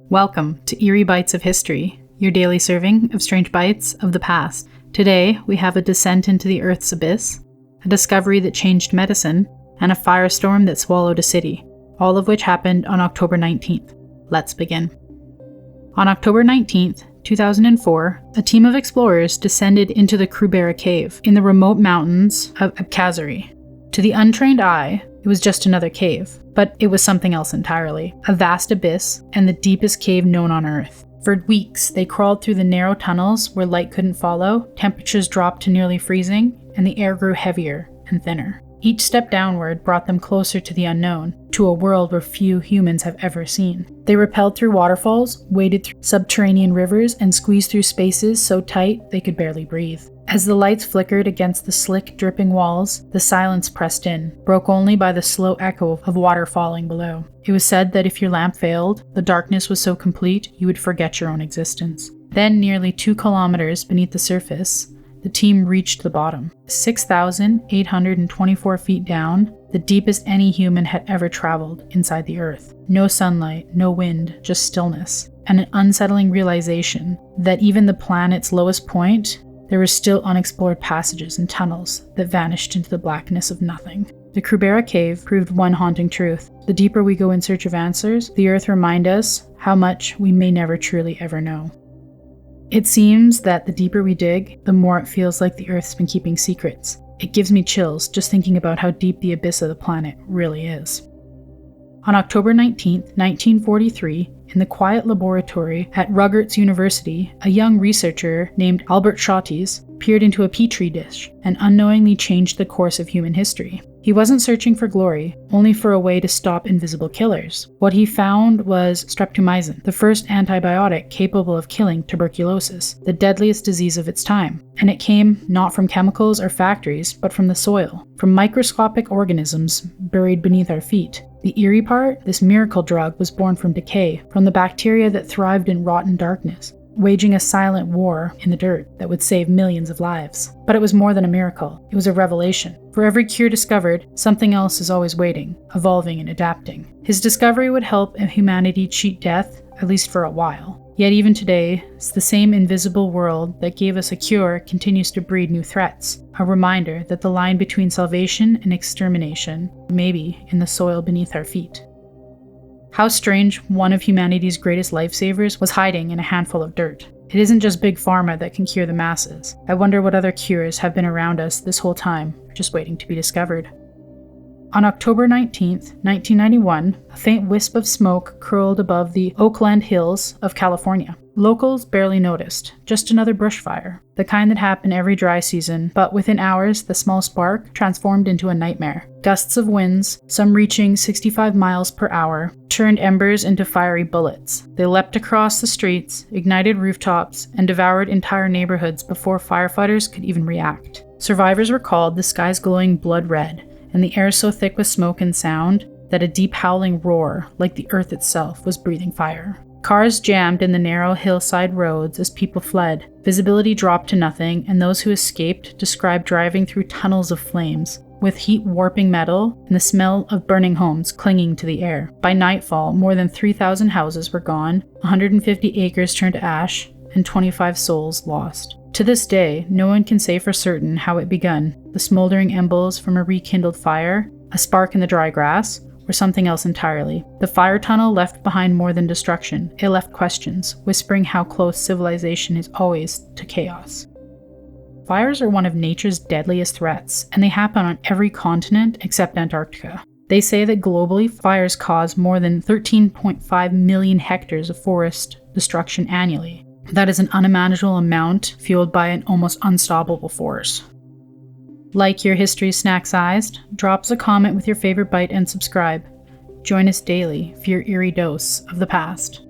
Welcome to Eerie Bites of History, your daily serving of strange bites of the past. Today, we have a descent into the Earth's abyss, a discovery that changed medicine, and a firestorm that swallowed a city, all of which happened on October 19th. Let's begin. On October 19th, 2004, a team of explorers descended into the Krubera cave in the remote mountains of Abkhazia. To the untrained eye, it was just another cave, but it was something else entirely, a vast abyss and the deepest cave known on Earth. For weeks, they crawled through the narrow tunnels where light couldn't follow, temperatures dropped to nearly freezing, and the air grew heavier and thinner. Each step downward brought them closer to the unknown, to a world where few humans have ever seen. They rappelled through waterfalls, waded through subterranean rivers, and squeezed through spaces so tight they could barely breathe. As the lights flickered against the slick, dripping walls, the silence pressed in, broke only by the slow echo of water falling below. It was said that if your lamp failed, the darkness was so complete you would forget your own existence. Then, nearly 2 kilometers beneath the surface, the team reached the bottom. 6,824 feet down, the deepest any human had ever traveled inside the Earth. No sunlight, no wind, just stillness, and an unsettling realization that even the planet's lowest point, there were still unexplored passages and tunnels that vanished into the blackness of nothing. The Krubera cave proved one haunting truth. The deeper we go in search of answers, the Earth reminds us how much we may never truly ever know. It seems that the deeper we dig, the more it feels like the Earth's been keeping secrets. It gives me chills just thinking about how deep the abyss of the planet really is. On October 19, 1943, in the quiet laboratory at Rutgers University, a young researcher named Albert Schottis peered into a petri dish and unknowingly changed the course of human history. He wasn't searching for glory, only for a way to stop invisible killers. What he found was Streptomycin, the first antibiotic capable of killing tuberculosis, the deadliest disease of its time. And it came not from chemicals or factories, but from the soil, from microscopic organisms buried beneath our feet. The eerie part, this miracle drug was born from decay, from the bacteria that thrived in rotten darkness, waging a silent war in the dirt that would save millions of lives. But it was more than a miracle. It was a revelation. For every cure discovered, something else is always waiting, evolving and adapting. His discovery would help humanity cheat death, at least for a while. Yet even today, the same invisible world that gave us a cure continues to breed new threats, a reminder that the line between salvation and extermination may be in the soil beneath our feet. How strange one of humanity's greatest lifesavers was hiding in a handful of dirt. It isn't just big pharma that can cure the masses. I wonder what other cures have been around us this whole time, just waiting to be discovered. On October 19, 1991, a faint wisp of smoke curled above the Oakland hills of California. Locals barely noticed, just another brush fire, the kind that happened every dry season, but within hours the small spark transformed into a nightmare. Gusts of winds, some reaching 65 miles per hour, turned embers into fiery bullets. They leapt across the streets, ignited rooftops, and devoured entire neighborhoods before firefighters could even react. Survivors were called the skies glowing blood red, and the air so thick with smoke and sound that a deep howling roar, like the earth itself, was breathing fire. Cars jammed in the narrow hillside roads as people fled. Visibility dropped to nothing, and those who escaped described driving through tunnels of flames, with heat warping metal and the smell of burning homes clinging to the air. By nightfall, more than 3,000 houses were gone, 150 acres turned to ash, and 25 souls lost. To this day, no one can say for certain how it begun, the smoldering embers from a rekindled fire, a spark in the dry grass, or something else entirely. The fire tunnel left behind more than destruction. It left questions, whispering how close civilization is always to chaos. Fires are one of nature's deadliest threats, and they happen on every continent except Antarctica. They say that globally, fires cause more than 13.5 million hectares of forest destruction annually. That is an unimaginable amount fueled by an almost unstoppable force. Like your history snack-sized, drop us a comment with your favorite bite and subscribe. Join us daily for your eerie dose of the past.